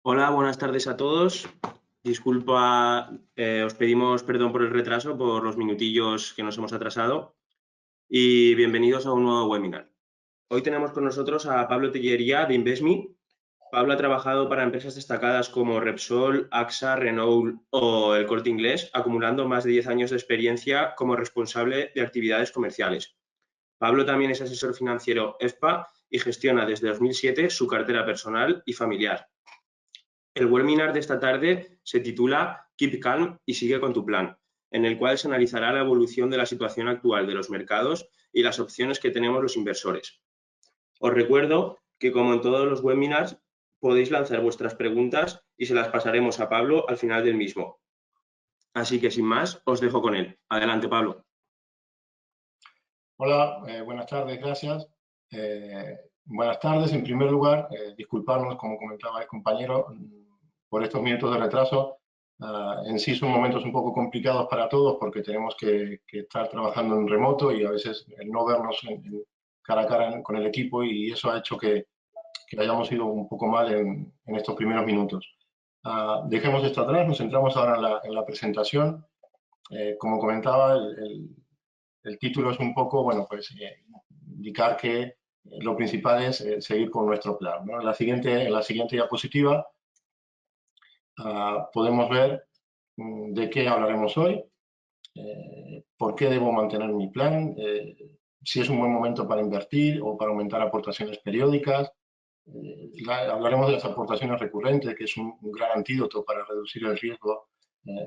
Hola, buenas tardes a todos. Disculpa, os pedimos perdón por el retraso, por los minutillos que nos hemos atrasado y bienvenidos a un nuevo webinar. Hoy tenemos con nosotros a Pablo Tellería de Invesmi. Pablo ha trabajado para empresas destacadas como Repsol, AXA, Renault o El Corte Inglés, acumulando más de 10 años de experiencia como responsable de actividades comerciales. Pablo también es asesor financiero EFPA y gestiona desde 2007 su cartera personal y familiar. El webinar de esta tarde se titula Keep Calm y sigue con tu plan, en el cual se analizará la evolución de la situación actual de los mercados y las opciones que tenemos los inversores. Os recuerdo que, como en todos los webinars, podéis lanzar vuestras preguntas y se las pasaremos a Pablo al final del mismo. Así que, sin más, os dejo con él. Adelante, Pablo. Hola, buenas tardes, gracias. Buenas tardes, en primer lugar, disculparnos, como comentaba el compañero, por estos minutos de retraso. En sí son momentos un poco complicados para todos porque tenemos que estar trabajando en remoto y a veces el no vernos cara a cara con el equipo, y eso ha hecho que hayamos ido un poco mal en estos primeros minutos. Dejemos esto atrás, nos centramos ahora en la presentación. Como comentaba, el título es un poco, bueno, pues indicar que lo principal es seguir con nuestro plan, ¿no? En la siguiente diapositiva podemos ver de qué hablaremos hoy, por qué debo mantener mi plan, si es un buen momento para invertir o para aumentar aportaciones periódicas. Hablaremos de las aportaciones recurrentes, que es un gran antídoto para reducir el riesgo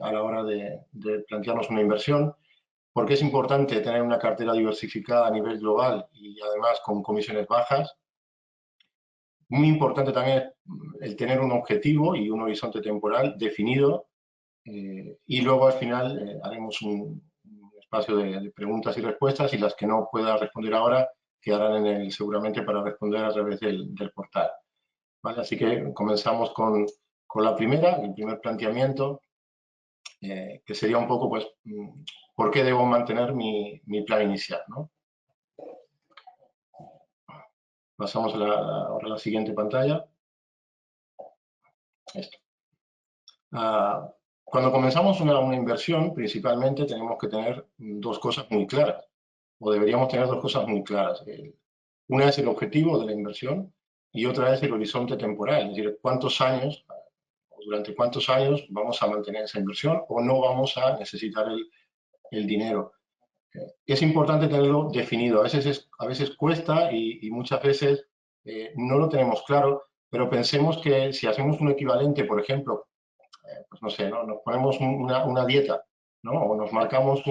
a la hora de plantearnos una inversión. Porque es importante tener una cartera diversificada a nivel global y además con comisiones bajas. Muy importante también el tener un objetivo y un horizonte temporal definido. Y luego al final haremos un espacio de preguntas y respuestas, y las que no pueda responder ahora quedarán seguramente para responder a través del portal. ¿Vale? Así que comenzamos con la primera, el primer planteamiento, que sería un poco, pues, ¿por qué debo mantener mi plan inicial, ¿no? Pasamos ahora a la siguiente pantalla. Esto. Cuando comenzamos una inversión, principalmente tenemos que tener dos cosas muy claras, o deberíamos tener dos cosas muy claras. Una es el objetivo de la inversión y otra es el horizonte temporal, es decir, cuántos años, durante cuántos años vamos a mantener esa inversión o no vamos a necesitar el dinero. Es importante tenerlo definido. A veces cuesta y muchas veces no lo tenemos claro, pero pensemos que si hacemos un equivalente, por ejemplo, pues no sé, ¿no? Nos ponemos una dieta, ¿no? O nos marcamos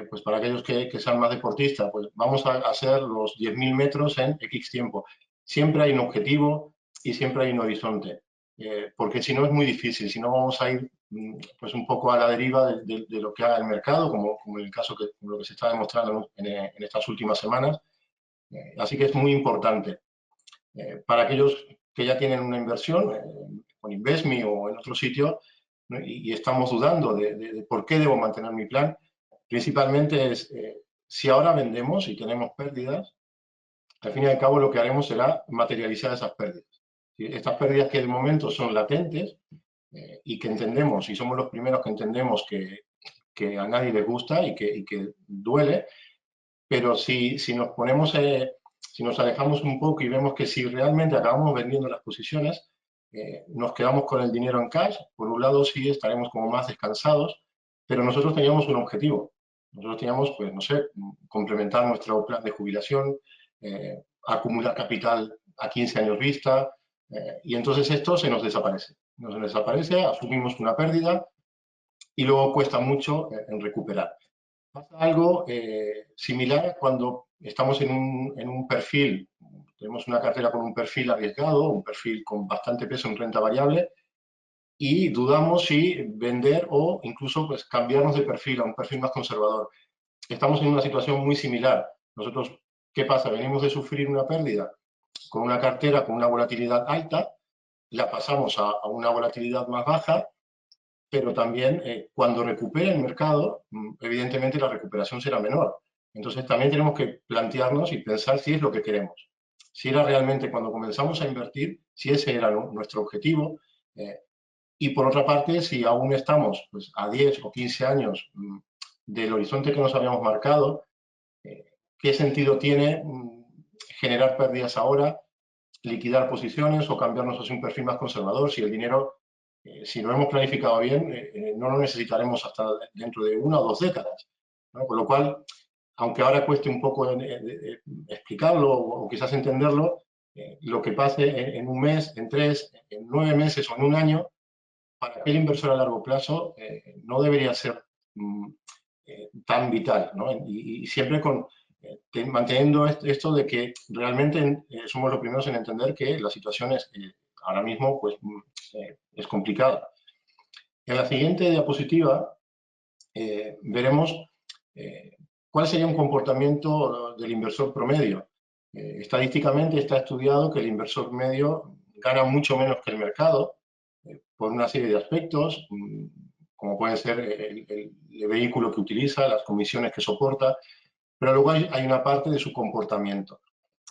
pues para aquellos que sean más deportistas, pues vamos a hacer los 10.000 metros en X tiempo. Siempre hay un objetivo y siempre hay un horizonte, porque si no es muy difícil, si no vamos a ir pues un poco a la deriva de lo que haga el mercado, como en el caso como lo que se está demostrando en estas últimas semanas. Así que es muy importante. Para aquellos que ya tienen una inversión con Invesmi o en otro sitio, ¿no? y estamos dudando de por qué debo mantener mi plan, principalmente es si ahora vendemos y tenemos pérdidas, al fin y al cabo lo que haremos será materializar esas pérdidas. Estas pérdidas que de momento son latentes y que entendemos, y somos los primeros que entendemos que a nadie les gusta y que duele, pero si nos ponemos, si nos alejamos un poco y vemos que si realmente acabamos vendiendo las posiciones, nos quedamos con el dinero en cash. Por un lado sí estaremos como más descansados, pero nosotros teníamos un objetivo. Nosotros teníamos, pues no sé, complementar nuestro plan de jubilación, acumular capital a 15 años vista, y entonces esto se nos desaparece. Nos desaparece, asumimos una pérdida y luego cuesta mucho en recuperar. Pasa algo similar cuando estamos en un perfil, tenemos una cartera con un perfil arriesgado, un perfil con bastante peso en renta variable, y dudamos si vender o incluso pues, cambiarnos de perfil a un perfil más conservador. Estamos en una situación muy similar. Nosotros, ¿qué pasa? Venimos de sufrir una pérdida con una cartera con una volatilidad alta, la pasamos a una volatilidad más baja, pero también cuando recupere el mercado, evidentemente la recuperación será menor. Entonces también tenemos que plantearnos y pensar si es lo que queremos. si era realmente cuando comenzamos a invertir, si ese era nuestro objetivo. Y por otra parte, si aún estamos pues, a 10 o 15 años del horizonte que nos habíamos marcado, ¿qué sentido tiene generar pérdidas ahora, liquidar posiciones o cambiarnos hacia un perfil más conservador si el dinero, si lo hemos planificado bien, no lo necesitaremos hasta dentro de 1 o 2 décadas, ¿no? Con lo cual, aunque ahora cueste un poco explicarlo o quizás entenderlo, lo que pase en un mes, en 3, en 9 meses o en un año, para aquel inversor a largo plazo no debería ser tan vital, ¿no? Y siempre manteniendo esto de que realmente somos los primeros en entender que la situación es, ahora mismo pues, es complicada. En la siguiente diapositiva veremos cuál sería un comportamiento del inversor promedio. Estadísticamente está estudiado que el inversor medio gana mucho menos que el mercado por una serie de aspectos, como puede ser el vehículo que utiliza, las comisiones que soporta, pero luego hay una parte de su comportamiento.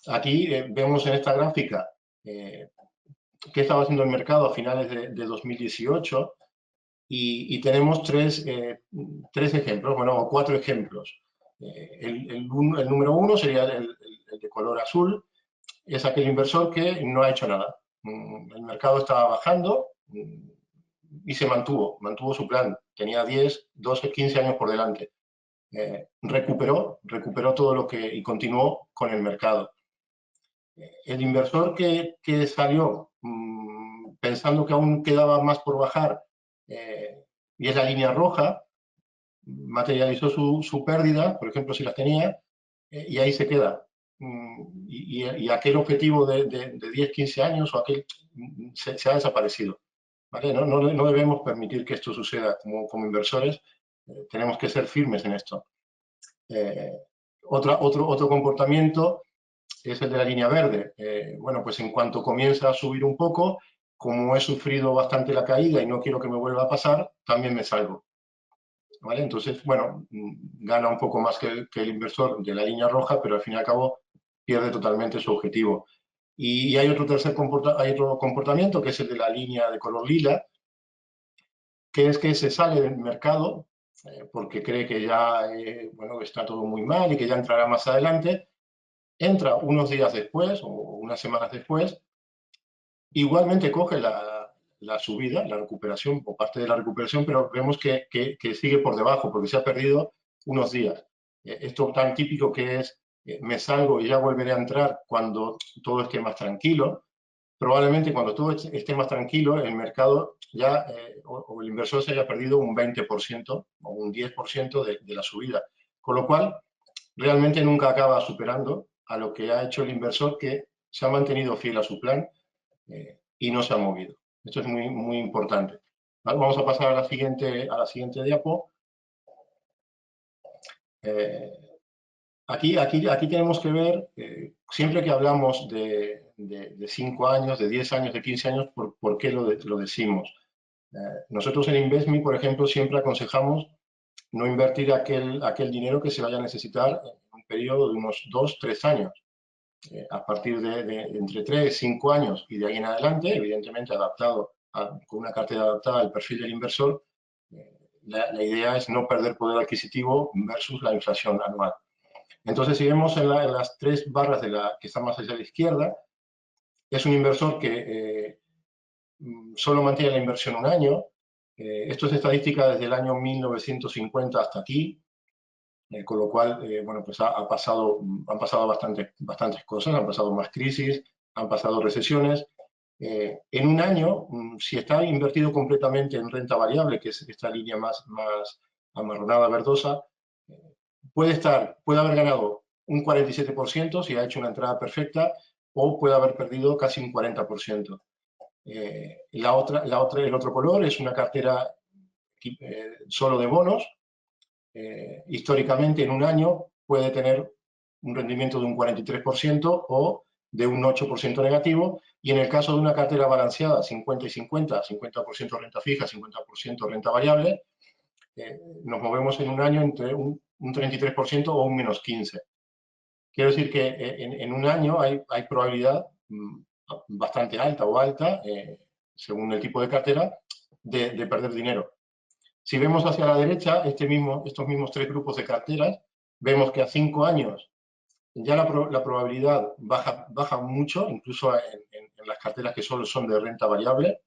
Aquí vemos en esta gráfica qué estaba haciendo el mercado a finales de 2018 y tenemos tres ejemplos, bueno, 4 ejemplos. El número 1 sería el de color azul, es aquel inversor que no ha hecho nada. El mercado estaba bajando y se mantuvo su plan. Tenía 10, 12, 15 años por delante. Recuperó todo lo que y continuó con el mercado. El inversor que salió pensando que aún quedaba más por bajar y es la línea roja, materializó su pérdida, por ejemplo, si las tenía, y ahí se queda. Y aquel objetivo de 10, 15 años o aquel se ha desaparecido. ¿Vale? No debemos permitir que esto suceda como inversores, tenemos que ser firmes en esto. Otro comportamiento es el de la línea verde. Bueno, pues en cuanto comienza a subir un poco, como he sufrido bastante la caída y no quiero que me vuelva a pasar, también me salgo. ¿Vale? Entonces, bueno, gana un poco más que el inversor de la línea roja, pero al fin y al cabo pierde totalmente su objetivo. Y hay otro comportamiento, que es el de la línea de color lila, que es que se sale del mercado porque cree que ya bueno, está todo muy mal y que ya entrará más adelante, entra unos días después o unas semanas después, igualmente coge la subida, la recuperación o parte de la recuperación, pero vemos que sigue por debajo porque se ha perdido unos días. Esto tan típico que es me salgo y ya volveré a entrar cuando todo esté más tranquilo. Probablemente cuando todo esté más tranquilo, el mercado ya o el inversor se haya perdido un 20% o un 10% de la subida. Con lo cual, realmente nunca acaba superando a lo que ha hecho el inversor que se ha mantenido fiel a su plan y no se ha movido. Esto es muy importante. ¿Vale? Vamos a pasar a la siguiente diapo. Aquí tenemos que ver, siempre que hablamos de 5 años, de 10 años, de 15 años, ¿por qué lo decimos? Nosotros en Investme, por ejemplo, siempre aconsejamos no invertir aquel dinero que se vaya a necesitar en un periodo de unos 2, 3 años. A partir de entre 3, 5 años y de ahí en adelante, evidentemente adaptado con una cartera adaptada al perfil del inversor, la idea es no perder poder adquisitivo versus la inflación anual. Entonces, si vemos en las 3 barras que están más hacia la izquierda, es un inversor que solo mantiene la inversión un año. Esto es estadística desde el año 1950 hasta aquí, con lo cual, bueno, pues han pasado bastantes cosas, han pasado más crisis, han pasado recesiones. En un año, si está invertido completamente en renta variable, que es esta línea más amarronada, verdosa, puede haber ganado un 47% si ha hecho una entrada perfecta, o puede haber perdido casi un 40%. El otro color es una cartera solo de bonos. Históricamente en un año puede tener un rendimiento de un 43% o de un 8% negativo, y en el caso de una cartera balanceada 50 y 50, 50% renta fija, 50% renta variable, nos movemos en un año entre un 33% o un menos 15%. Quiero decir que en un año hay probabilidad bastante alta o alta, según el tipo de cartera, de perder dinero. Si vemos hacia la derecha estos mismos tres grupos de carteras, vemos que a 5 años ya la probabilidad baja mucho, incluso en las carteras que solo son de renta variable.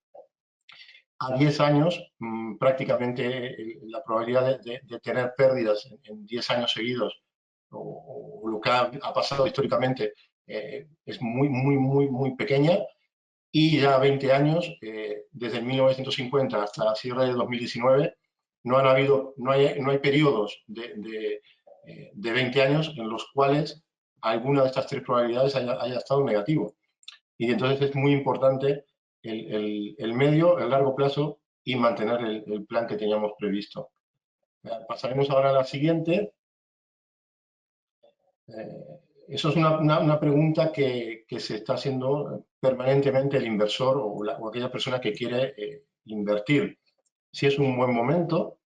A 10 años, prácticamente la probabilidad de tener pérdidas en 10 años seguidos, o lo que ha pasado históricamente, es muy pequeña. Y ya 20 años, desde 1950 hasta la cierre de 2019, no hay periodos de 20 años en los cuales alguna de estas tres probabilidades haya estado negativo. Y entonces es muy importante el medio, el largo plazo y mantener el plan que teníamos previsto. Pasaremos ahora a la siguiente. Eso es una pregunta que se está haciendo permanentemente el inversor o aquella persona que quiere invertir. Si es un buen momento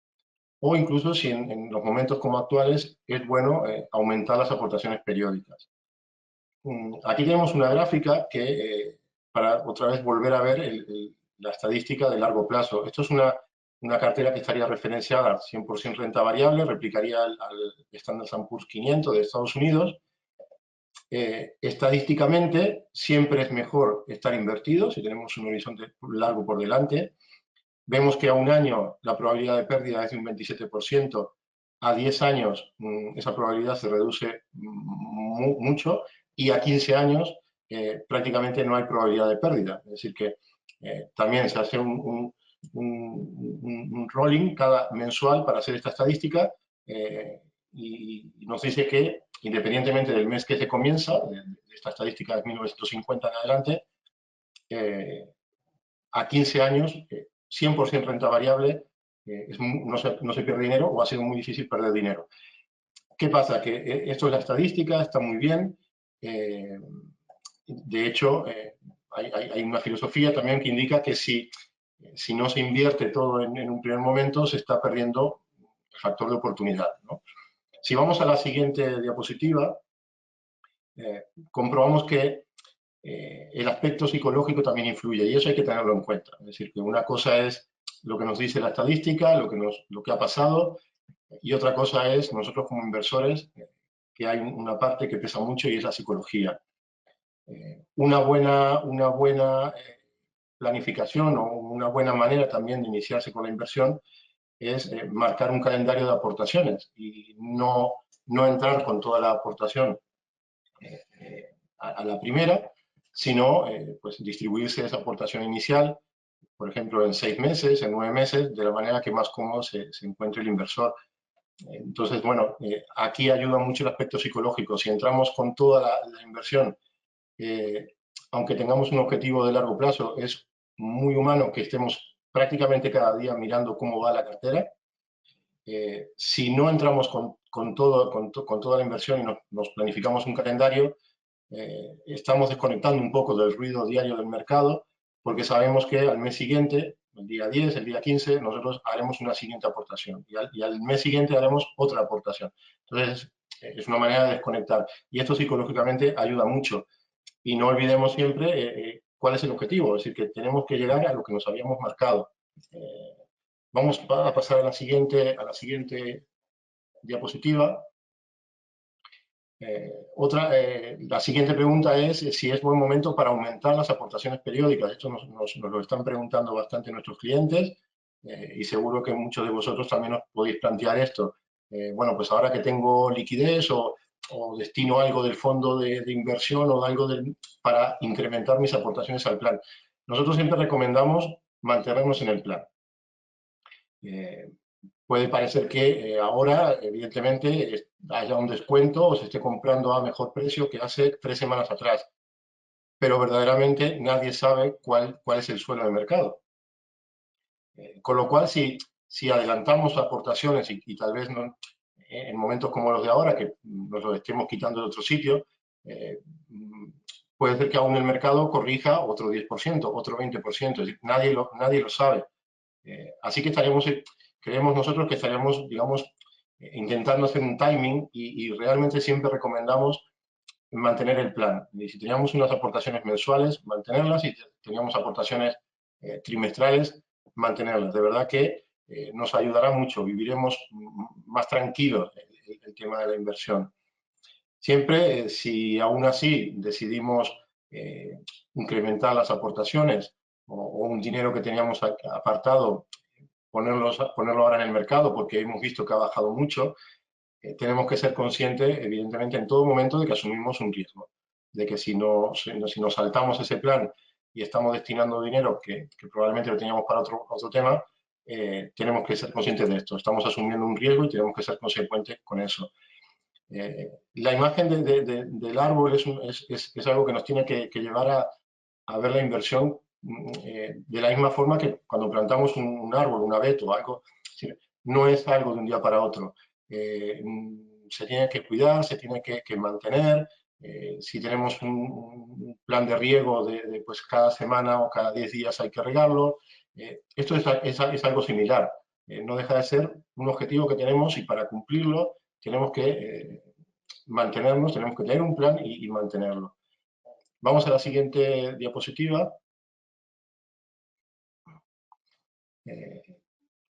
o incluso si en los momentos como actuales es bueno aumentar las aportaciones periódicas. Aquí tenemos una gráfica que, para otra vez volver a ver la estadística de largo plazo. Esto es una cartera que estaría referenciada al 100% renta variable, replicaría al Standard & Poor's 500 de Estados Unidos. Estadísticamente, siempre es mejor estar invertido si tenemos un horizonte largo por delante. Vemos que a un año la probabilidad de pérdida es de un 27%, a 10 años esa probabilidad se reduce mucho y a 15 años prácticamente no hay probabilidad de pérdida. Es decir, que también se hace un rolling cada mensual para hacer esta estadística y nos dice que independientemente del mes que se comienza, de esta estadística de 1950 en adelante, a 15 años, 100% renta variable, no se pierde dinero o ha sido muy difícil perder dinero. ¿Qué pasa? Que esto es la estadística, está muy bien. De hecho, hay una filosofía también que indica que si no se invierte todo en un primer momento, se está perdiendo el factor de oportunidad, ¿no? Si vamos a la siguiente diapositiva, comprobamos que el aspecto psicológico también influye y eso hay que tenerlo en cuenta. Es decir, que una cosa es lo que nos dice la estadística, lo que ha pasado, y otra cosa es nosotros como inversores, que hay una parte que pesa mucho y es la psicología. Una buena planificación o una buena manera también de iniciarse con la inversión es marcar un calendario de aportaciones y no entrar con toda la aportación a la primera, sino pues distribuirse esa aportación inicial, por ejemplo, en 6 meses, en 9 meses, de la manera que más cómodo se encuentre el inversor. Entonces, bueno, aquí ayuda mucho el aspecto psicológico. Si entramos con toda la inversión, aunque tengamos un objetivo de largo plazo, es muy humano que estemos prácticamente cada día mirando cómo va la cartera. Si no entramos con toda la inversión y nos planificamos un calendario, estamos desconectando un poco del ruido diario del mercado, porque sabemos que al mes siguiente, el día 10, el día 15, nosotros haremos una siguiente aportación y al mes siguiente haremos otra aportación. Entonces, es una manera de desconectar y esto psicológicamente ayuda mucho. Y no olvidemos siempre cuál es el objetivo, es decir, que tenemos que llegar a lo que nos habíamos marcado. Vamos a pasar a la siguiente diapositiva. La siguiente pregunta es si es buen momento para aumentar las aportaciones periódicas. Esto nos lo están preguntando bastante nuestros clientes y seguro que muchos de vosotros también os podéis plantear esto. Bueno, pues ahora que tengo liquidez o destino algo del fondo de inversión o algo para incrementar mis aportaciones al plan. Nosotros siempre recomendamos mantenernos en el plan. Puede parecer que ahora, evidentemente, haya un descuento o se esté comprando a mejor precio que hace 3 semanas atrás, pero verdaderamente nadie sabe cuál es el suelo de mercado. Con lo cual, si adelantamos aportaciones y tal vez no, en momentos como los de ahora, que nos lo estemos quitando de otro sitio, puede ser que aún el mercado corrija otro 10%, otro 20%, es decir, nadie lo sabe. Así que creemos nosotros que estaríamos, digamos, intentando hacer un timing y realmente siempre recomendamos mantener el plan. Y si teníamos unas aportaciones mensuales, mantenerlas, y si teníamos aportaciones trimestrales, mantenerlas. De verdad que nos ayudará mucho, viviremos más tranquilos el tema de la inversión. Siempre, si aún así decidimos incrementar las aportaciones o un dinero que teníamos apartado, ponerlo ahora en el mercado porque hemos visto que ha bajado mucho, tenemos que ser conscientes, evidentemente, en todo momento de que asumimos un riesgo, de que si nos saltamos ese plan y estamos destinando dinero que probablemente lo teníamos para otro tema, tenemos que ser conscientes de esto. Estamos asumiendo un riesgo y tenemos que ser consecuentes con eso. La imagen del árbol es algo que nos tiene que llevar a ver la inversión de la misma forma que cuando plantamos un árbol, un abeto, algo, no es algo de un día para otro. Se tiene que cuidar, se tiene que mantener. Si tenemos un plan de riego pues cada semana o cada 10 días hay que regarlo. Esto es algo similar. No deja de ser un objetivo que tenemos y para cumplirlo tenemos que mantenernos, tenemos que tener un plan y mantenerlo. Vamos a la siguiente diapositiva.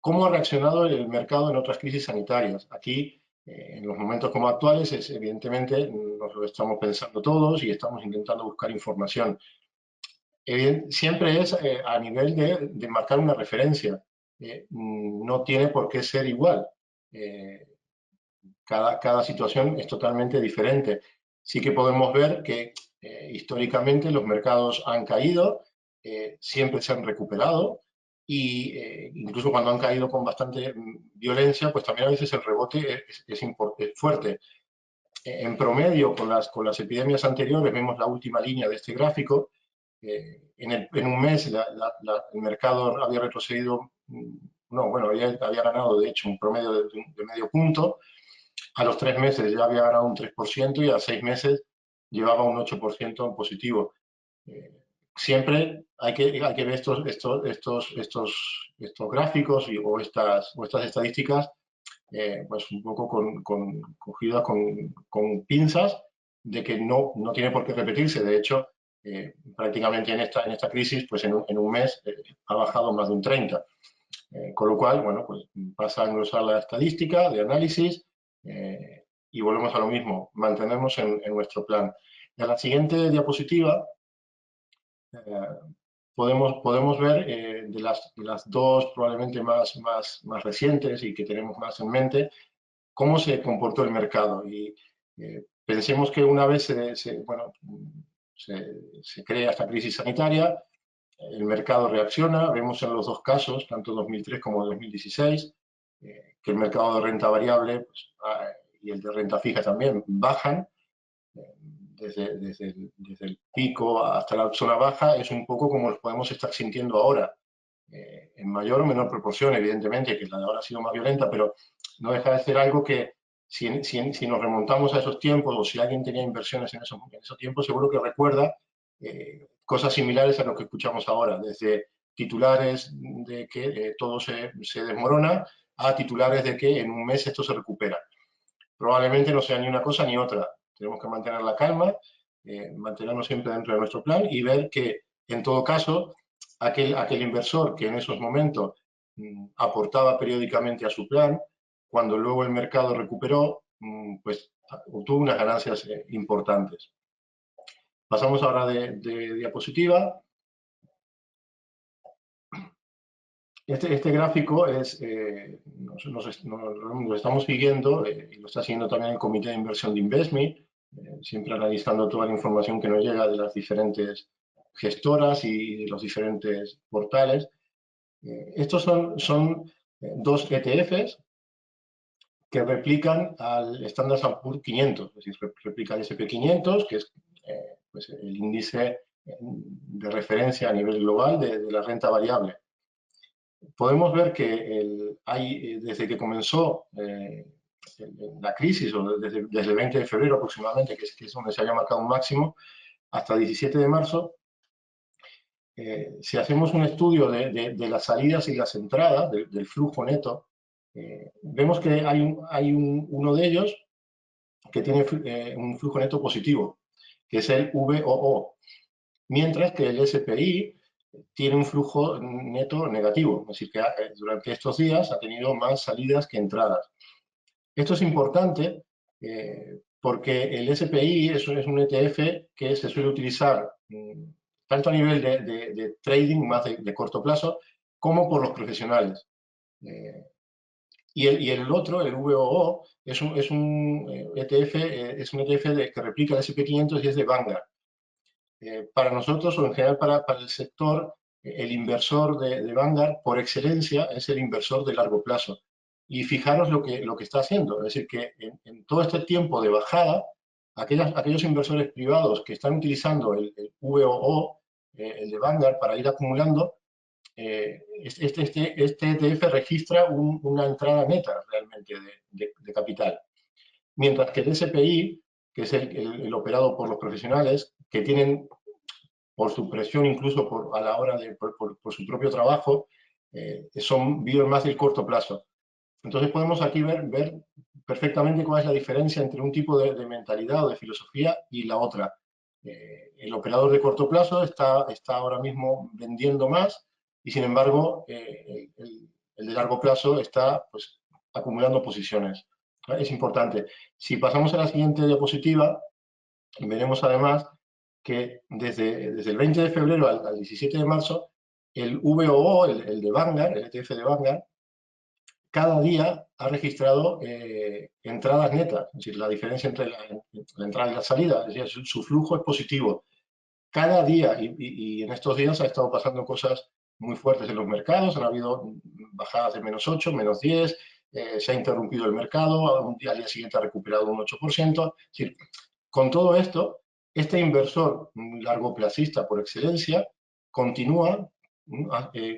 ¿Cómo ha reaccionado el mercado en otras crisis sanitarias? Aquí, en los momentos como actuales, evidentemente nos lo estamos pensando todos y estamos intentando buscar información. Siempre es a nivel de marcar una referencia. No tiene por qué ser igual. Cada situación es totalmente diferente. Sí que podemos ver que históricamente los mercados han caído, siempre se han recuperado y incluso cuando han caído con bastante violencia, pues también a veces el rebote es fuerte. En promedio, con las epidemias anteriores, vemos la última línea de este gráfico. En un mes el mercado había retrocedido, no, bueno, había ganado de hecho un promedio de medio punto. A los 3 meses ya había ganado un 3% y a 6 meses llevaba un 8% en positivo. Siempre hay que ver estos gráficos o estas estadísticas pues un poco cogidas con pinzas, de que no tiene por qué repetirse. De hecho, prácticamente en esta crisis, pues en un mes ha bajado más de un 30%. Con lo cual, bueno, pues pasa a engrosar la estadística de análisis y volvemos a lo mismo, mantenernos en nuestro plan. Y a la siguiente diapositiva podemos ver de las dos probablemente más recientes y que tenemos más en mente, cómo se comportó el mercado. Y pensemos que una vez se crea esta crisis sanitaria, el mercado reacciona, vemos en los dos casos, tanto 2003 como 2016, que el mercado de renta variable pues, y el de renta fija también bajan, desde el pico hasta la zona baja, es un poco como los podemos estar sintiendo ahora, en mayor o menor proporción, evidentemente, que la de ahora ha sido más violenta, pero no deja de ser algo que si nos remontamos a esos tiempos o si alguien tenía inversiones en esos tiempos, seguro que recuerda cosas similares a lo que escuchamos ahora, desde titulares de que todo se desmorona a titulares de que en un mes esto se recupera. Probablemente no sea ni una cosa ni otra. Tenemos que mantener la calma, mantenernos siempre dentro de nuestro plan y ver que, en todo caso, aquel inversor que en esos momentos aportaba periódicamente a su plan, cuando luego el mercado recuperó, pues obtuvo unas ganancias importantes. Pasamos ahora de diapositiva. Este gráfico lo estamos siguiendo y lo está siguiendo también el Comité de Inversión de Investme, siempre analizando toda la información que nos llega de las diferentes gestoras y de los diferentes portales. Estos son dos ETFs que replican al Standard & Poor's 500, es decir, replica el S&P 500, que es pues el índice de referencia a nivel global de la renta variable. Podemos ver que desde que comenzó la crisis, o desde el 20 de febrero aproximadamente, que es donde se haya marcado un máximo, hasta 17 de marzo, si hacemos un estudio de las salidas y las entradas, del flujo neto, vemos que hay uno de ellos que tiene un flujo neto positivo. que es el VOO, mientras que el SPI tiene un flujo neto negativo, es decir, que durante estos días ha tenido más salidas que entradas. Esto es importante porque el SPI es un ETF que se suele utilizar tanto a nivel de trading más de corto plazo como por los profesionales. Y el otro, el VOO, es un ETF, que replica el SP500 y es de Vanguard. Para nosotros, o en general para el sector, el inversor de Vanguard, por excelencia, es el inversor de largo plazo. Y fijaros lo que está haciendo. Es decir, que en todo este tiempo de bajada, aquellos inversores privados que están utilizando el VOO, el de Vanguard, para ir acumulando, este ETF registra una entrada neta realmente de capital. Mientras que el SPI, que es el operado por los profesionales, que tienen, por su presión, incluso a la hora por su propio trabajo, viven más del corto plazo. Entonces podemos aquí ver perfectamente cuál es la diferencia entre un tipo de mentalidad o de filosofía y la otra. El operador de corto plazo está ahora mismo vendiendo más y, sin embargo, el de largo plazo está pues, acumulando posiciones. Es importante. Si pasamos a la siguiente diapositiva, veremos además que desde el 20 de febrero al 17 de marzo, el VOO, el de Vanguard, el ETF de Vanguard, cada día ha registrado entradas netas, es decir, la diferencia entre la entrada y la salida, es decir, su flujo es positivo. Cada día, y en estos días ha estado pasando cosas muy fuertes en los mercados, han habido bajadas de -8, -10, se ha interrumpido el mercado, al día siguiente ha recuperado un 8%. Es decir, con todo esto, este inversor largoplacista por excelencia continúa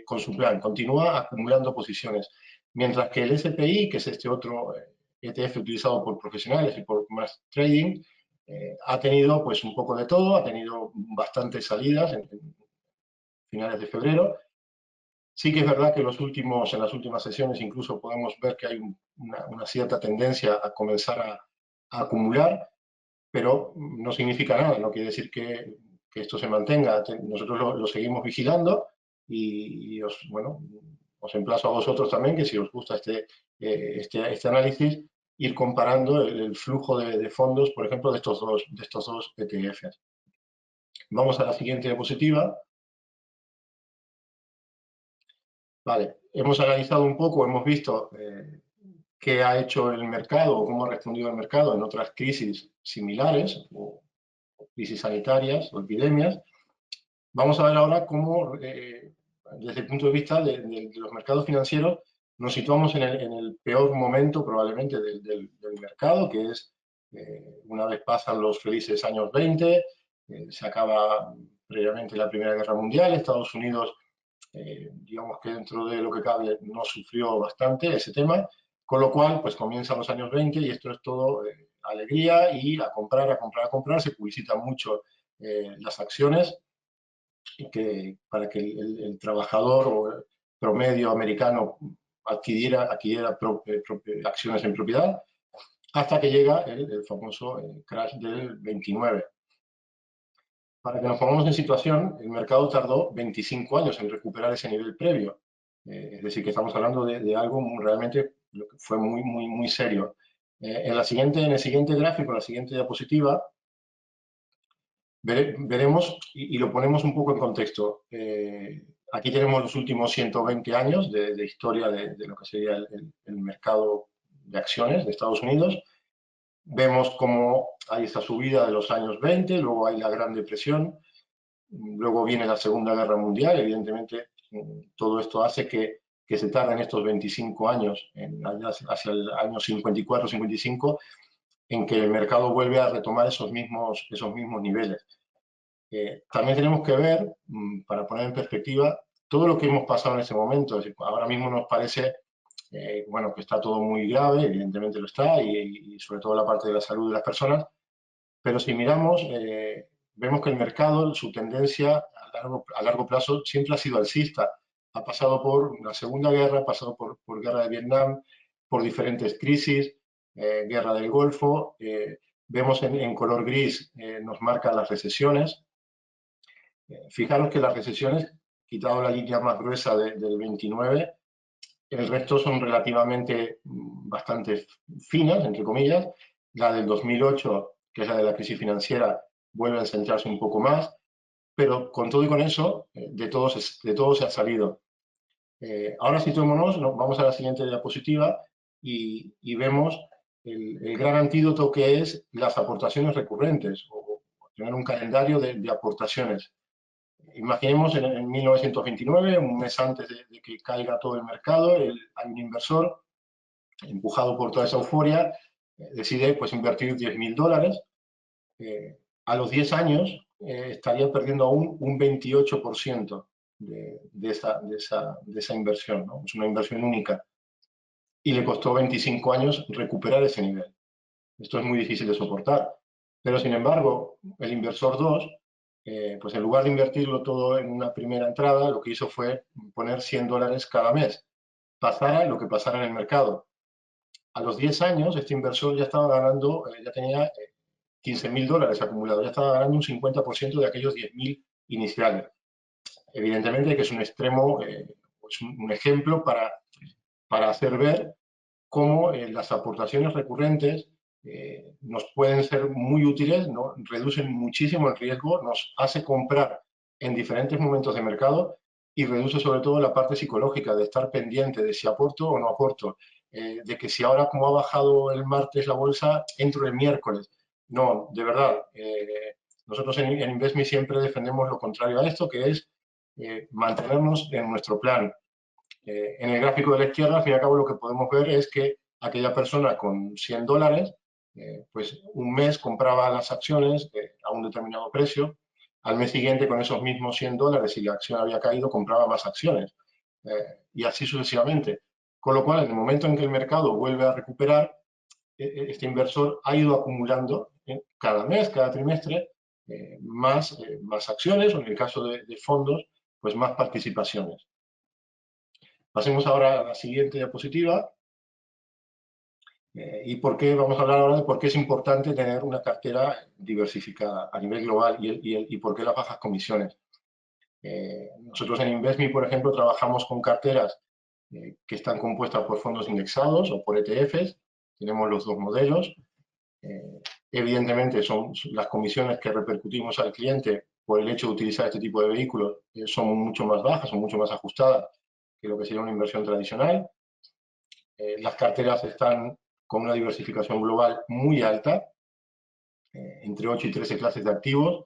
con su plan, continúa acumulando posiciones. Mientras que el SPI, que es este otro ETF utilizado por profesionales y por más trading, ha tenido pues un poco de todo, ha tenido bastantes salidas en finales de febrero. Sí que es verdad que en las últimas sesiones incluso podemos ver que hay una cierta tendencia a comenzar a acumular, pero no significa nada, no quiere decir que esto se mantenga. Nosotros lo seguimos vigilando y os emplazo a vosotros también que si os gusta este análisis, ir comparando el flujo de fondos, por ejemplo, de estos dos ETFs. Vamos a la siguiente diapositiva. Vale, hemos analizado un poco, hemos visto qué ha hecho el mercado o cómo ha respondido el mercado en otras crisis similares, o crisis sanitarias o epidemias. Vamos a ver ahora cómo, desde el punto de vista de los mercados financieros, nos situamos en el peor momento probablemente del mercado, que es una vez pasan los felices años 20, se acaba previamente la Primera Guerra Mundial, Estados Unidos, digamos que dentro de lo que cabe, no sufrió bastante ese tema, con lo cual pues comienzan los años 20 y esto es todo alegría y a comprar, a comprar, a comprar, se publicitan mucho las acciones para que el trabajador o promedio americano adquiriera acciones en propiedad, hasta que llega el famoso crash del 29. Para que nos pongamos en situación, el mercado tardó 25 años en recuperar ese nivel previo. Es decir, que estamos hablando de algo realmente que fue muy serio. En el siguiente gráfico, en la siguiente diapositiva, veremos y lo ponemos un poco en contexto. Aquí tenemos los últimos 120 años de historia de lo que sería el mercado de acciones de Estados Unidos. Vemos cómo hay esta subida de los años 20, luego hay la Gran Depresión, luego viene la Segunda Guerra Mundial. Evidentemente, todo esto hace que se tarden estos 25 años, hacia el año 54-55, en que el mercado vuelve a retomar esos mismos niveles. También tenemos que ver, para poner en perspectiva, todo lo que hemos pasado en ese momento. Es decir, ahora mismo nos parece que está todo muy grave, evidentemente lo está, y sobre todo la parte de la salud de las personas, pero si miramos, vemos que el mercado, su tendencia a largo plazo siempre ha sido alcista. Ha pasado por la Segunda Guerra, ha pasado por guerra de Vietnam, por diferentes crisis, guerra del Golfo. Vemos en color gris, nos marcan las recesiones. Fijaros que las recesiones, quitado la línea más gruesa del 29, el resto son relativamente bastante finas, entre comillas. La del 2008, que es la de la crisis financiera, vuelve a centrarse un poco más, pero con todo y con eso, de todo se ha salido. Ahora situémonos, vamos a la siguiente diapositiva y vemos el gran antídoto que es las aportaciones recurrentes, o tener un calendario de aportaciones. Imaginemos en 1929, un mes antes de que caiga todo el mercado, hay un inversor, empujado por toda esa euforia, decide pues, invertir $10.000. A los 10 años estaría perdiendo aún un 28% de esa inversión, ¿no? Es una inversión única. Y le costó 25 años recuperar ese nivel. Esto es muy difícil de soportar. Pero, sin embargo, el inversor 2, pues en lugar de invertirlo todo en una primera entrada, lo que hizo fue poner $100 cada mes, pasara lo que pasara en el mercado. A los 10 años, este inversor ya estaba ganando, ya tenía $15.000 acumulados, ya estaba ganando un 50% de aquellos 10.000 iniciales. Evidentemente que es un extremo, pues un ejemplo para hacer ver cómo las aportaciones recurrentes nos pueden ser muy útiles, ¿no? Reducen muchísimo el riesgo, nos hace comprar en diferentes momentos de mercado y reduce sobre todo la parte psicológica de estar pendiente de si aporto o no aporto, de que si ahora como ha bajado el martes la bolsa, entro el miércoles. No, de verdad, nosotros en Investme siempre defendemos lo contrario a esto, que es mantenernos en nuestro plan. En el gráfico de la izquierda, al fin y al cabo, lo que podemos ver es que aquella persona con $100, pues un mes compraba las acciones a un determinado precio, al mes siguiente con esos mismos $100, y la acción había caído, compraba más acciones, y así sucesivamente. Con lo cual, en el momento en que el mercado vuelve a recuperar, este inversor ha ido acumulando cada mes, cada trimestre, más acciones, o en el caso de fondos, pues más participaciones. Pasemos ahora a la siguiente diapositiva. Vamos a hablar ahora de por qué es importante tener una cartera diversificada a nivel global y por qué las bajas comisiones. Nosotros en Investme, por ejemplo, trabajamos con carteras que están compuestas por fondos indexados o por ETFs. Tenemos los dos modelos. Evidentemente, son las comisiones que repercutimos al cliente por el hecho de utilizar este tipo de vehículos son mucho más bajas, son mucho más ajustadas que lo que sería una inversión tradicional. Las carteras están con una diversificación global muy alta, entre 8 y 13 clases de activos.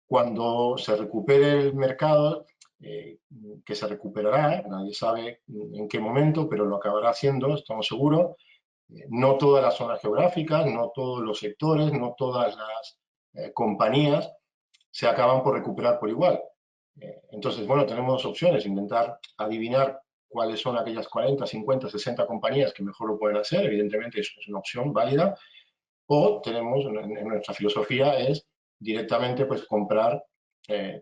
Cuando se recupere el mercado, que se recuperará, nadie sabe en qué momento, pero lo acabará haciendo, estamos seguros. No todas las zonas geográficas, no todos los sectores, no todas las compañías se acaban por recuperar por igual. Entonces, bueno, tenemos dos opciones: intentar adivinar cuáles son aquellas 40, 50, 60 compañías que mejor lo pueden hacer. Evidentemente, eso es una opción válida. O tenemos, en nuestra filosofía, es directamente pues comprar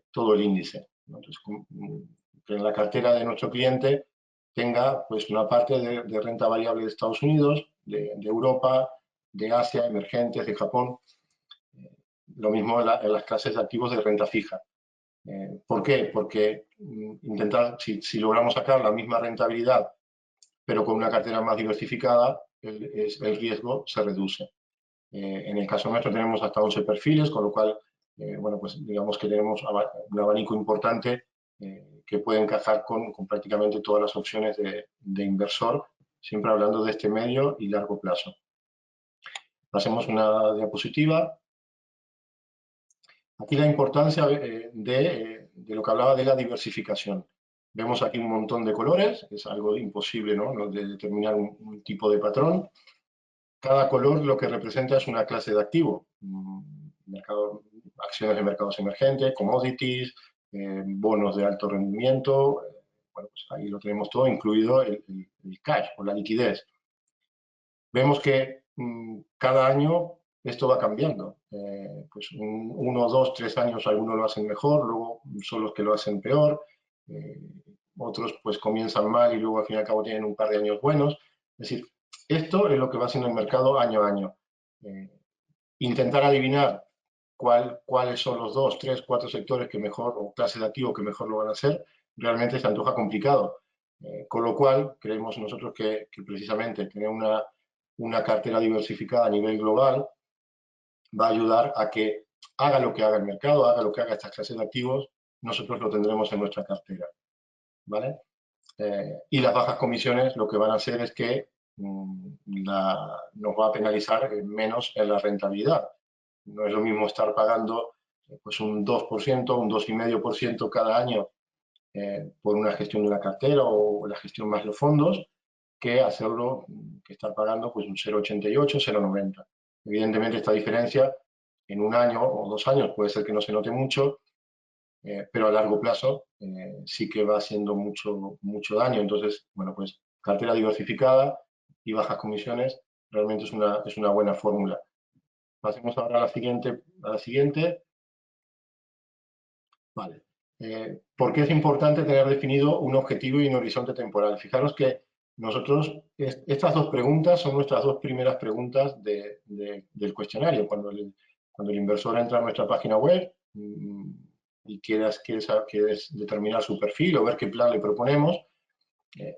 todo el índice. Entonces, que en la cartera de nuestro cliente tenga pues una parte de renta variable de Estados Unidos, de Europa, de Asia, emergentes, de Japón. Lo mismo en las clases de activos de renta fija. ¿Por qué? Porque intentar, si logramos sacar la misma rentabilidad, pero con una cartera más diversificada, el riesgo se reduce. En el caso nuestro tenemos hasta 11 perfiles, con lo cual, bueno, pues digamos que tenemos un abanico importante que puede encajar con prácticamente todas las opciones de inversor, siempre hablando de este medio y largo plazo. Pasemos una diapositiva. Aquí la importancia de lo que hablaba de la diversificación. Vemos aquí un montón de colores, es algo imposible, ¿no?, de determinar un tipo de patrón. Cada color lo que representa es una clase de activo. Acciones de mercados emergentes, commodities, bonos de alto rendimiento. Bueno, pues ahí lo tenemos todo, incluido el cash o la liquidez. Vemos que cada año esto va cambiando. Pues 1, 2, 3 años algunos lo hacen mejor, luego son los que lo hacen peor. Otros pues comienzan mal y luego al fin y al cabo tienen un par de años buenos. Es decir, esto es lo que va haciendo el mercado año a año. intentar adivinar cuáles son los 2, 3, 4 sectores que mejor, o clases de activos que mejor lo van a hacer, realmente se antoja complicado. Con lo cual, creemos nosotros que precisamente tener una cartera diversificada a nivel global va a ayudar a que haga lo que haga el mercado, haga lo que haga estas clases de activos, nosotros lo tendremos en nuestra cartera, ¿vale? Y las bajas comisiones lo que van a hacer es que nos va a penalizar menos en la rentabilidad. No es lo mismo estar pagando pues un 2%, un 2,5% cada año por una gestión de una cartera o la gestión más los fondos, que hacerlo, que estar pagando pues un 0,88, 0,90. Evidentemente esta diferencia en un año o 2 años puede ser que no se note mucho, pero a largo plazo sí que va haciendo mucho daño. Entonces, bueno, pues cartera diversificada y bajas comisiones realmente es una buena fórmula. Pasemos ahora a la siguiente. Vale. ¿Por qué es importante tener definido un objetivo y un horizonte temporal? Fijaros que nosotros, estas dos preguntas son nuestras dos primeras preguntas del cuestionario. Cuando el inversor entra a nuestra página web y quiere determinar su perfil o ver qué plan le proponemos,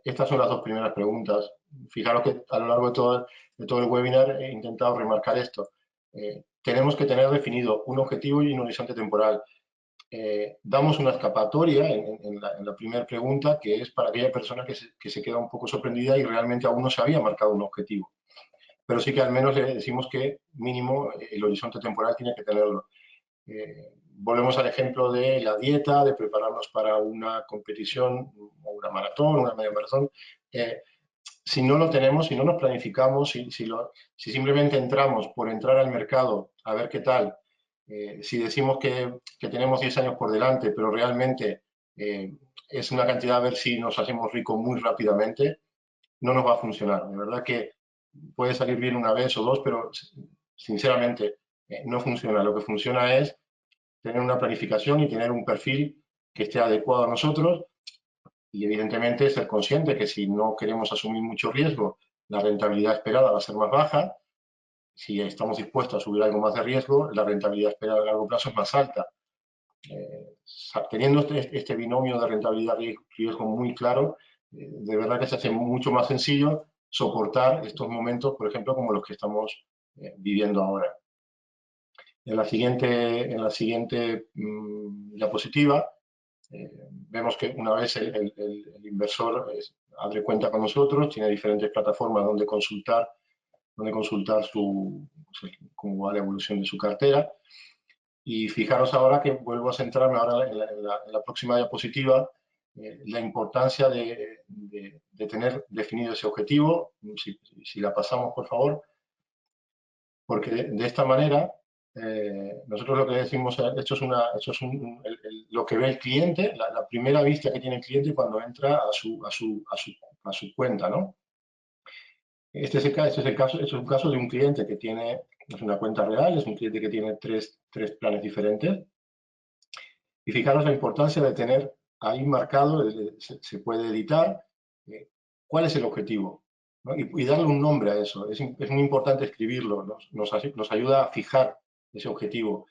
estas son las dos primeras preguntas. Fijaros que a lo largo de todo el webinar he intentado remarcar esto. Tenemos que tener definido un objetivo y un horizonte temporal. Damos una escapatoria en la primera pregunta, que es para aquella persona que se queda un poco sorprendida y realmente aún no se había marcado un objetivo. Pero sí que al menos le decimos que mínimo el horizonte temporal tiene que tenerlo. Volvemos al ejemplo de la dieta, de prepararnos para una competición, o una maratón, una media maratón. Si no lo tenemos, si no nos planificamos, si simplemente entramos por entrar al mercado a ver qué tal, si decimos que tenemos 10 años por delante, pero realmente es una cantidad a ver si nos hacemos ricos muy rápidamente, no nos va a funcionar. De verdad que puede salir bien una vez o dos, pero sinceramente no funciona. Lo que funciona es tener una planificación y tener un perfil que esté adecuado a nosotros y evidentemente ser consciente que si no queremos asumir mucho riesgo, la rentabilidad esperada va a ser más baja. Si estamos dispuestos a subir algo más de riesgo, la rentabilidad esperada a largo plazo es más alta. Teniendo este binomio de rentabilidad-riesgo muy claro, de verdad que se hace mucho más sencillo soportar estos momentos, por ejemplo, como los que estamos viviendo ahora. En la siguiente diapositiva, vemos que una vez el inversor abre cuenta con nosotros, tiene diferentes plataformas donde consultar cómo va la evolución de su cartera. Y fijaros ahora que vuelvo a centrarme ahora en la próxima diapositiva, la importancia de tener definido ese objetivo. Si la pasamos, por favor. Porque de esta manera, nosotros lo que decimos, esto es lo que ve el cliente, la primera vista que tiene el cliente cuando entra a su cuenta, ¿no? Este es un caso de un cliente que tiene, es una cuenta real, es un cliente que tiene tres planes diferentes. Y fijaros la importancia de tener ahí marcado, se puede editar, cuál es el objetivo, ¿no? Y darle un nombre a eso. Es muy importante escribirlo, nos ayuda a fijar ese objetivo.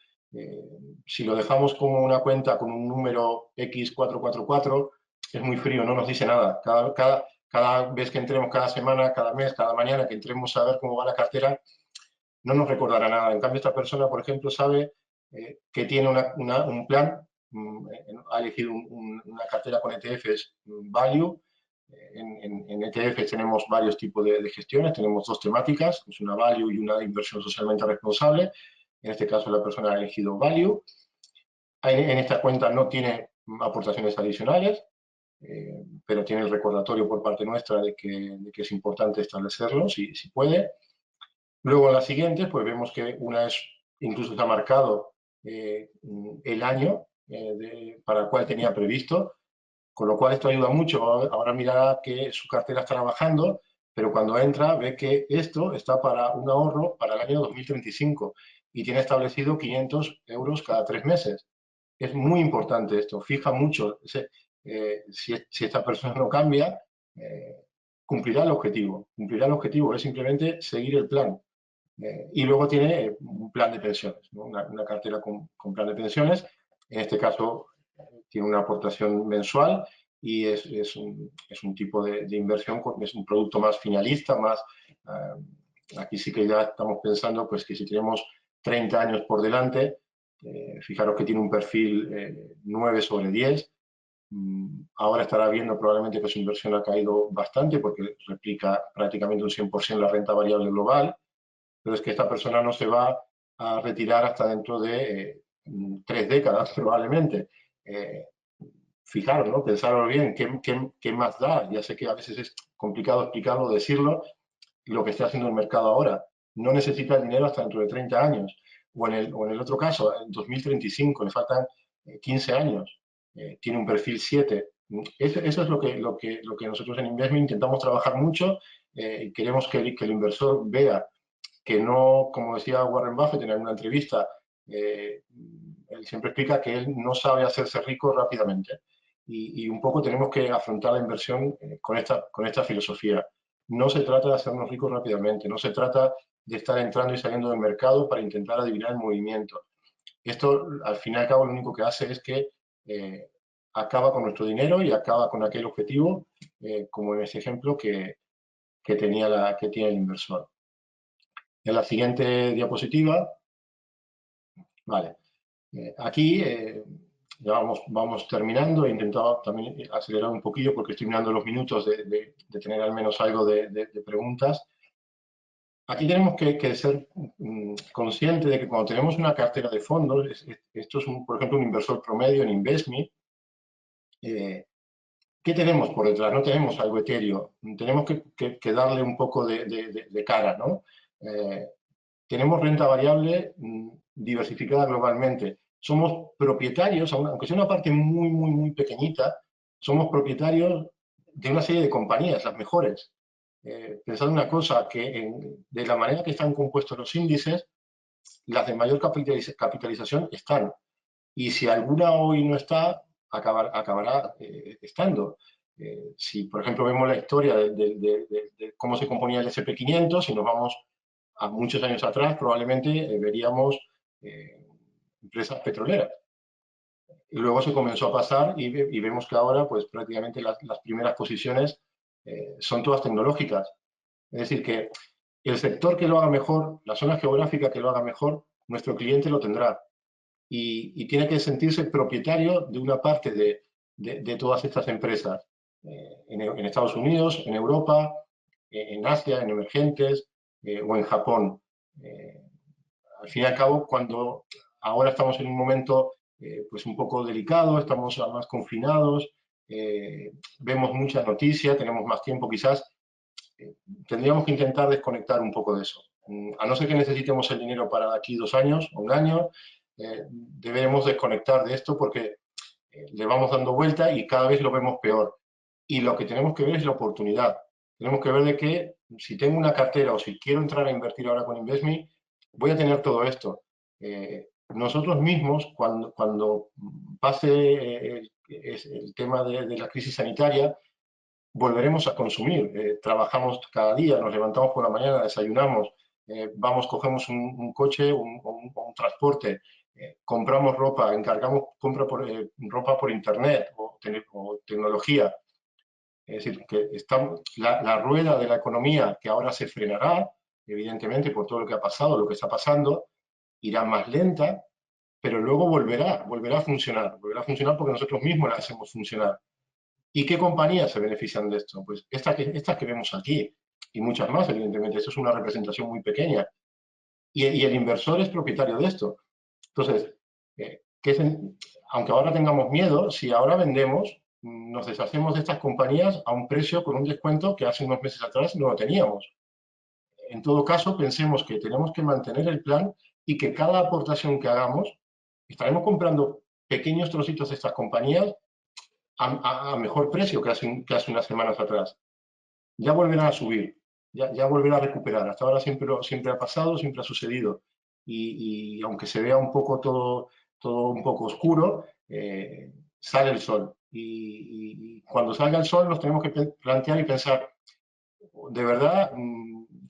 Si lo dejamos como una cuenta con un número X444, es muy frío, no nos dice nada. Cada vez que entremos, cada semana, cada mes, cada mañana que entremos a ver cómo va la cartera, no nos recordará nada. En cambio, esta persona, por ejemplo, sabe que tiene un plan, ha elegido una cartera con ETFs Value. En ETFs tenemos varios tipos de gestiones, tenemos dos temáticas, es una Value y una inversión socialmente responsable. En este caso, la persona ha elegido Value. En esta cuenta no tiene aportaciones adicionales, pero tiene el recordatorio por parte nuestra de que es importante establecerlo, si puede. Luego en la siguiente, pues vemos que una es, incluso está marcado el año para el cual tenía previsto, con lo cual esto ayuda mucho. Ahora mirará que su cartera está bajando, pero cuando entra ve que esto está para un ahorro para el año 2035 y tiene establecido 500 euros cada 3 meses. Es muy importante esto, fija mucho. Si esta persona no cambia, cumplirá el objetivo. Cumplirá el objetivo, es simplemente seguir el plan. Y luego tiene un plan de pensiones, ¿no? Una cartera con plan de pensiones. En este caso, tiene una aportación mensual y es un tipo de inversión, es un producto más finalista, más... aquí sí que ya estamos pensando pues, que si tenemos 30 años por delante, fijaros que tiene un perfil 9/10. Ahora estará viendo probablemente que su inversión ha caído bastante porque replica prácticamente un 100% la renta variable global, pero es que esta persona no se va a retirar hasta dentro de 3 décadas probablemente. Eh, Fijaros, ¿no? Pensaros bien, ¿qué más da? Ya sé que a veces es complicado explicarlo, decirlo, lo que está haciendo el mercado ahora. No necesita el dinero hasta dentro de 30 años. O en el otro caso, en 2035, le faltan 15 años. Tiene un perfil 7. Eso es lo que nosotros en Investment intentamos trabajar mucho. Queremos que el inversor vea que no, como decía Warren Buffett en una entrevista, él siempre explica que él no sabe hacerse rico rápidamente. Y un poco tenemos que afrontar la inversión con esta filosofía. No se trata de hacernos ricos rápidamente, no se trata de estar entrando y saliendo del mercado para intentar adivinar el movimiento. Esto, al fin y al cabo, lo único que hace es que acaba con nuestro dinero y acaba con aquel objetivo, como en ese ejemplo que tiene el inversor. En la siguiente diapositiva, vale, aquí ya vamos terminando. He intentado también acelerar un poquillo porque estoy mirando los minutos de tener al menos algo de preguntas. Aquí tenemos que ser conscientes de que cuando tenemos una cartera de fondos, esto es, por ejemplo, un inversor promedio en InvestMe, ¿qué tenemos por detrás? No tenemos algo etéreo, tenemos que darle un poco de cara, ¿no? Tenemos renta variable diversificada globalmente. Somos propietarios, aunque sea una parte muy, muy, muy pequeñita, somos propietarios de una serie de compañías, las mejores. Pensad una cosa, que de la manera que están compuestos los índices, las de mayor capitalización están. Y si alguna hoy no está, acabará estando. Si, por ejemplo, vemos la historia de cómo se componía el S&P 500, si nos vamos a muchos años atrás, probablemente veríamos empresas petroleras. Y luego se comenzó a pasar y vemos que ahora, pues prácticamente las primeras posiciones son todas tecnológicas. Es decir, que el sector que lo haga mejor, la zona geográfica que lo haga mejor, nuestro cliente lo tendrá. Y tiene que sentirse propietario de una parte de todas estas empresas. En Estados Unidos, en Europa, en Asia, en emergentes o en Japón. Al fin y al cabo, cuando ahora estamos en un momento pues un poco delicado, estamos más confinados, vemos muchas noticias, tenemos más tiempo quizás, tendríamos que intentar desconectar un poco de eso. A no ser que necesitemos el dinero para aquí 2 años o un año, debemos desconectar de esto porque le vamos dando vuelta y cada vez lo vemos peor. Y lo que tenemos que ver es la oportunidad. Tenemos que ver de que si tengo una cartera o si quiero entrar a invertir ahora con InvestMe, voy a tener todo esto. Nosotros mismos, cuando pase el tema de la crisis sanitaria, volveremos a consumir. Trabajamos cada día, nos levantamos por la mañana, desayunamos, vamos, cogemos un coche, un transporte, compramos ropa, encargamos ropa por internet o tecnología. Es decir, que la rueda de la economía, que ahora se frenará, evidentemente por todo lo que ha pasado, lo que está pasando, irá más lenta, pero luego volverá a funcionar porque nosotros mismos la hacemos funcionar. ¿Y qué compañías se benefician de esto? Pues estas que vemos aquí y muchas más, evidentemente. Esto es una representación muy pequeña. Y el inversor es propietario de esto. Entonces, aunque ahora tengamos miedo, si ahora vendemos, nos deshacemos de estas compañías a un precio con un descuento que hace unos meses atrás no lo teníamos. En todo caso, pensemos que tenemos que mantener el plan y que cada aportación que hagamos, estaremos comprando pequeños trocitos de estas compañías a mejor precio que hace unas semanas atrás. Ya volverán a subir, ya volverá a recuperar. Hasta ahora siempre ha pasado, siempre ha sucedido. Y aunque se vea un poco todo un poco oscuro, sale el sol. Y cuando salga el sol nos tenemos que plantear y pensar, ¿de verdad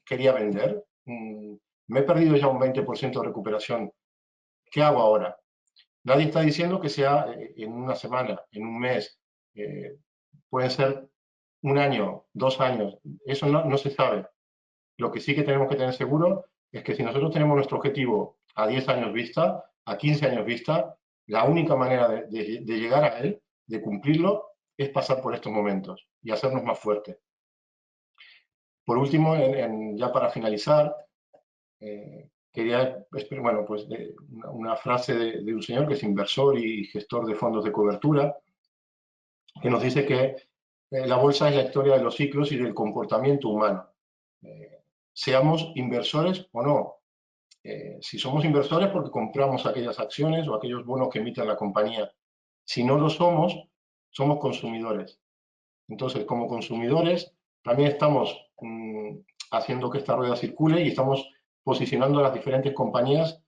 quería vender? me he perdido ya un 20% de recuperación, ¿qué hago ahora? Nadie está diciendo que sea en una semana, en un mes, pueden ser un año, 2 años, eso no se sabe. Lo que sí que tenemos que tener seguro es que si nosotros tenemos nuestro objetivo a 10 años vista, a 15 años vista, la única manera de llegar a él, de cumplirlo, es pasar por estos momentos y hacernos más fuertes. Por último, ya para finalizar, quería, bueno, pues una frase de un señor que es inversor y gestor de fondos de cobertura, que nos dice que la bolsa es la historia de los ciclos y del comportamiento humano. Seamos inversores o no. Si somos inversores porque compramos aquellas acciones o aquellos bonos que emite la compañía. Si no lo somos, somos consumidores. Entonces, como consumidores, también estamos haciendo que esta rueda circule y estamos posicionando a las diferentes compañías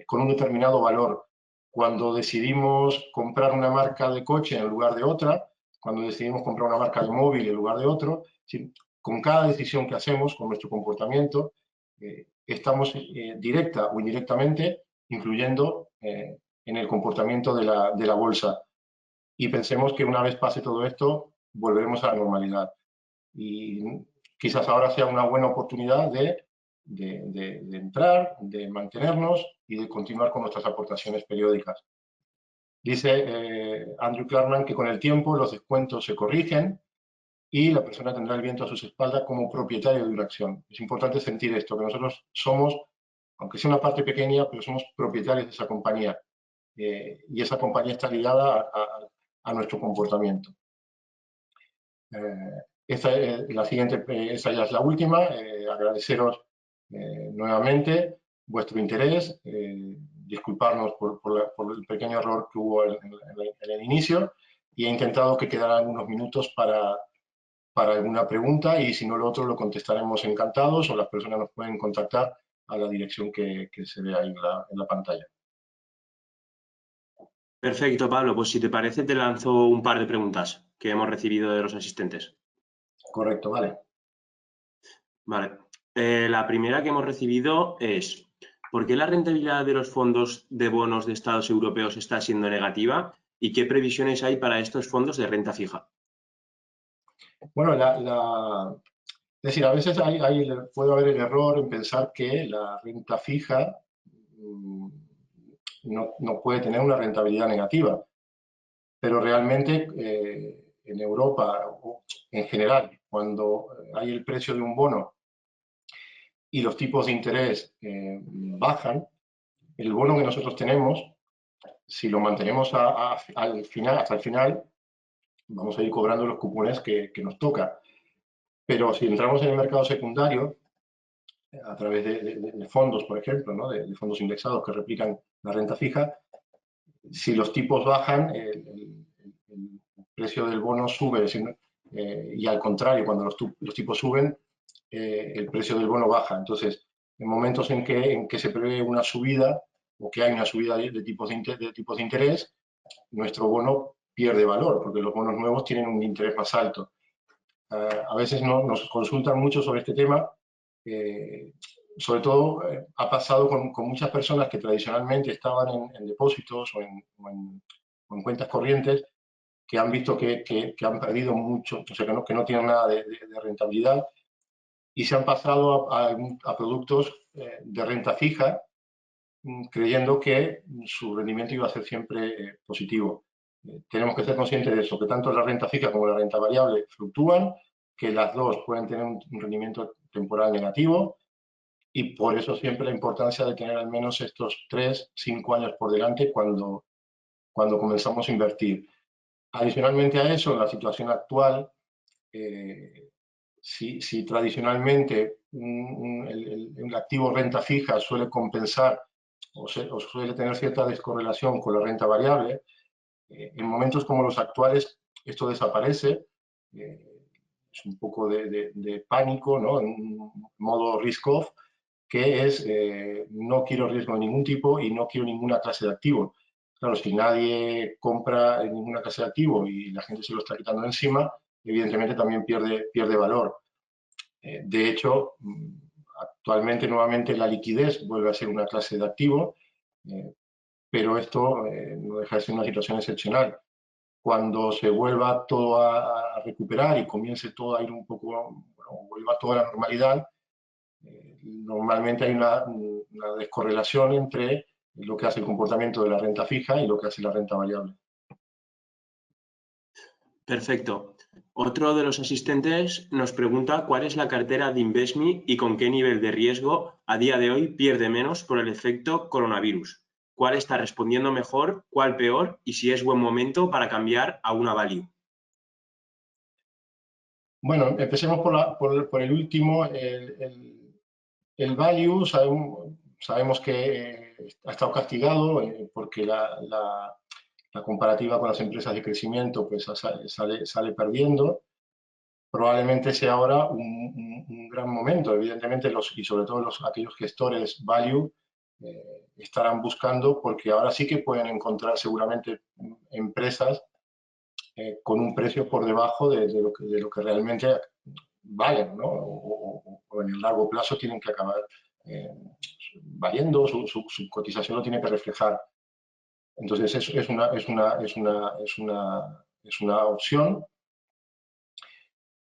con un determinado valor. Cuando decidimos comprar una marca de coche en lugar de otra, cuando decidimos comprar una marca de móvil en lugar de otro, con cada decisión que hacemos, con nuestro comportamiento, estamos directa o indirectamente influyendo en el comportamiento de la bolsa. Y pensemos que una vez pase todo esto, volveremos a la normalidad. Y quizás ahora sea una buena oportunidad de entrar, de mantenernos y de continuar con nuestras aportaciones periódicas. Dice Andrew Clarkman que con el tiempo los descuentos se corrigen y la persona tendrá el viento a sus espaldas como propietario de una acción. Es importante sentir esto, que nosotros somos, aunque sea una parte pequeña, pero somos propietarios de esa compañía. Y esa compañía está ligada a nuestro comportamiento. Esa ya es la última. Agradeceros nuevamente vuestro interés, disculparnos por el pequeño error que hubo en el inicio y he intentado que quedaran algunos minutos para alguna pregunta y si no lo otro lo contestaremos encantados o las personas nos pueden contactar a la dirección que se ve ahí en la pantalla. Perfecto, Pablo. Pues si te parece, te lanzo un par de preguntas que hemos recibido de los asistentes. Correcto, vale. Vale. La primera que hemos recibido es: ¿por qué la rentabilidad de los fondos de bonos de estados europeos está siendo negativa? ¿Y qué previsiones hay para estos fondos de renta fija? Bueno, es decir, a veces puede haber el error en pensar que la renta fija no puede tener una rentabilidad negativa, pero realmente en Europa, en general, cuando hay el precio de un bono y los tipos de interés bajan, el bono que nosotros tenemos, si lo mantenemos hasta el final, vamos a ir cobrando los cupones que nos toca. Pero si entramos en el mercado secundario, a través de fondos, por ejemplo, ¿no? de fondos indexados que replican la renta fija, si los tipos bajan, el precio del bono sube, y al contrario, cuando los tipos suben, el precio del bono baja. Entonces, en momentos en que se prevé una subida o que hay una subida de tipos de interés, nuestro bono pierde valor, porque los bonos nuevos tienen un interés más alto. A veces nos consultan mucho sobre este tema. Sobre todo ha pasado con muchas personas que tradicionalmente estaban en depósitos o en cuentas corrientes, que han visto que han perdido mucho, o sea, que no tienen nada de rentabilidad y se han pasado a productos de renta fija, creyendo que su rendimiento iba a ser siempre positivo. Tenemos que ser conscientes de eso, que tanto la renta fija como la renta variable fluctúan, que las dos pueden tener un rendimiento temporal negativo y por eso siempre la importancia de tener al menos estos 3-5 años por delante cuando comenzamos a invertir. Adicionalmente a eso, en la situación actual, si tradicionalmente el activo renta fija suele compensar o suele tener cierta descorrelación con la renta variable, en momentos como los actuales esto desaparece, es un poco de pánico, ¿no? En un modo risk-off, que es no quiero riesgo de ningún tipo y no quiero ninguna clase de activo. Claro, si nadie compra ninguna clase de activo y la gente se lo está quitando encima, evidentemente también pierde valor. De hecho, Actualmente, nuevamente, la liquidez vuelve a ser una clase de activo, pero esto no deja de ser una situación excepcional. Cuando se vuelva todo a recuperar y comience todo a ir un poco, bueno, vuelva todo a la normalidad, normalmente hay una descorrelación entre lo que hace el comportamiento de la renta fija y lo que hace la renta variable. Perfecto. Otro de los asistentes nos pregunta cuál es la cartera de Invesmi y con qué nivel de riesgo a día de hoy pierde menos por el efecto coronavirus. ¿Cuál está respondiendo mejor, cuál peor y si es buen momento para cambiar a una value? Bueno, empecemos por el último. El value sabemos que ha estado castigado porque la comparativa con las empresas de crecimiento pues sale perdiendo. Probablemente sea ahora un gran momento. Evidentemente, y sobre todo aquellos gestores value estarán buscando, porque ahora sí que pueden encontrar seguramente empresas con un precio por debajo de lo que realmente valen, ¿no? O en el largo plazo tienen que acabar valiendo, su cotización lo tiene que reflejar. Entonces, es una opción.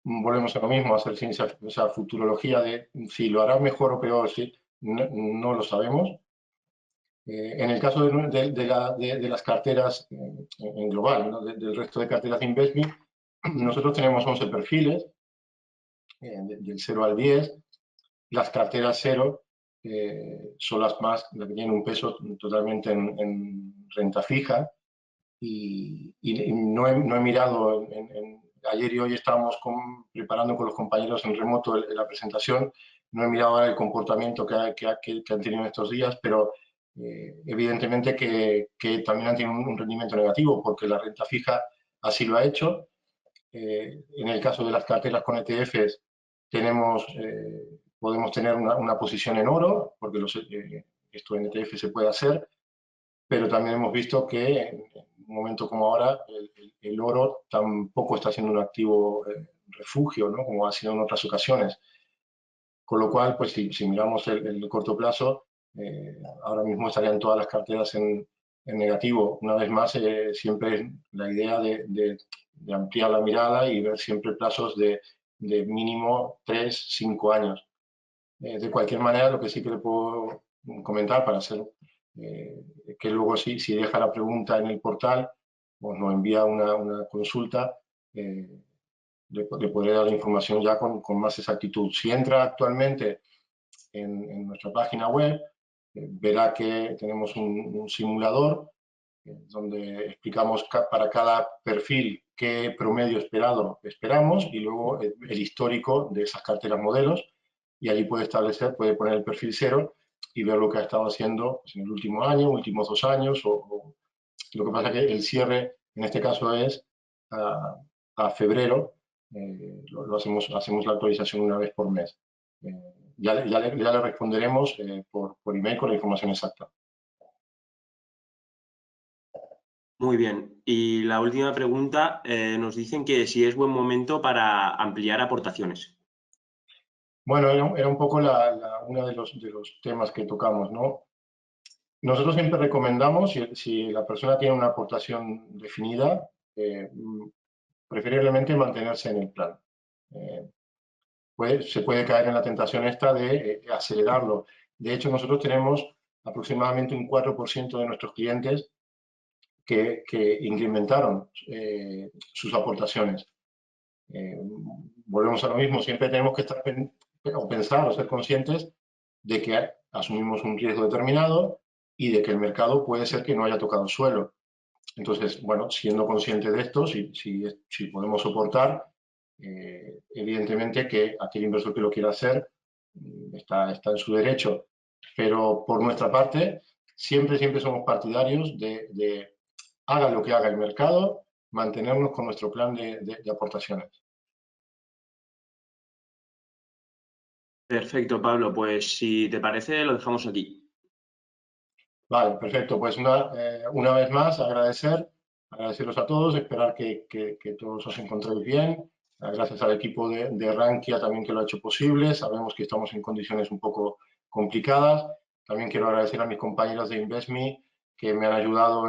Volvemos a lo mismo, a hacer ciencia, o sea, futurología de si lo hará mejor o peor, sí, no lo sabemos. En el caso de las carteras en global, ¿no? Del resto de carteras de investment, nosotros tenemos 11 perfiles, del 0 al 10. Las carteras 0 son las que tienen un peso totalmente en renta fija. Y no he mirado, ayer y hoy estábamos preparando con los compañeros en remoto la presentación, no he mirado ahora el comportamiento que han tenido en estos días, pero evidentemente que también han tenido un rendimiento negativo, porque la renta fija así lo ha hecho. En el caso de las carteras con ETFs, podemos tener una posición en oro, porque esto en ETF se puede hacer, pero también hemos visto que en un momento como ahora el oro tampoco está siendo un activo refugio, ¿no? Como ha sido en otras ocasiones. Con lo cual, pues si miramos el corto plazo, ahora mismo estarían todas las carteras en negativo. Una vez más, siempre la idea de ampliar la mirada y ver siempre plazos de mínimo 3, 5 años. De cualquier manera, lo que sí que le puedo comentar para hacer que luego si deja la pregunta en el portal, pues nos envía una consulta, le podré dar la información ya con más exactitud. Si entra actualmente en nuestra página web, verá que tenemos un simulador donde explicamos para cada perfil qué promedio esperado esperamos y luego el histórico de esas carteras modelos, y allí puede poner el perfil 0 y ver lo que ha estado haciendo pues, en el último año, últimos 2 años, lo que pasa es que el cierre en este caso es a febrero, hacemos la actualización una vez por mes. Ya le responderemos por email con la información exacta. Muy bien. Y la última pregunta, nos dicen que si es buen momento para ampliar aportaciones. Bueno, era un poco uno de los temas que tocamos, ¿no? Nosotros siempre recomendamos, si la persona tiene una aportación definida, preferiblemente mantenerse en el plan. Se puede caer en la tentación esta de acelerarlo. De hecho, nosotros tenemos aproximadamente un 4% de nuestros clientes que incrementaron sus aportaciones. Volvemos a lo mismo, siempre tenemos que pensar o ser conscientes de que asumimos un riesgo determinado y de que el mercado puede ser que no haya tocado suelo. Entonces, bueno, siendo consciente de esto, si podemos soportar, evidentemente que aquel inversor que lo quiera hacer está en su derecho. Pero por nuestra parte, siempre somos partidarios de haga lo que haga el mercado, mantenernos con nuestro plan de aportaciones. Perfecto, Pablo. Pues si te parece, lo dejamos aquí. Vale, perfecto. Pues una vez más agradeceros a todos, esperar que todos os encontréis bien, Gracias al equipo de Rankia también que lo ha hecho posible. Sabemos que estamos en condiciones un poco complicadas. También quiero agradecer a mis compañeros de InvestMe que me han ayudado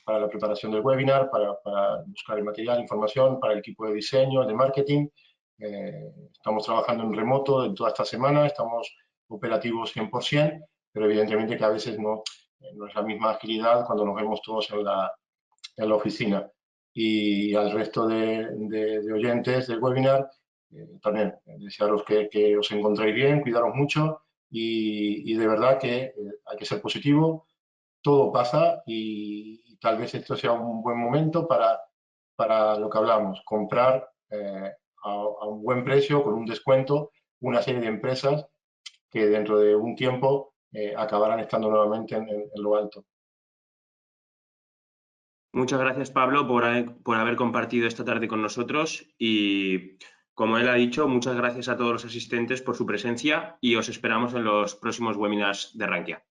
para la preparación del webinar, para buscar el material, información, para el equipo de diseño, de marketing. Estamos trabajando en remoto en toda esta semana, estamos operativos 100%, pero evidentemente que a veces no es la misma agilidad cuando nos vemos todos en la oficina. Y al resto de oyentes del webinar, también desearos que os encontréis bien, cuidaros mucho y de verdad que hay que ser positivo, todo pasa y tal vez esto sea un buen momento para lo que hablamos, comprar a un buen precio, con un descuento, una serie de empresas que dentro de un tiempo acabarán estando nuevamente en lo alto. Muchas gracias, Pablo, por haber compartido esta tarde con nosotros y, como él ha dicho, muchas gracias a todos los asistentes por su presencia y os esperamos en los próximos webinars de Rankia.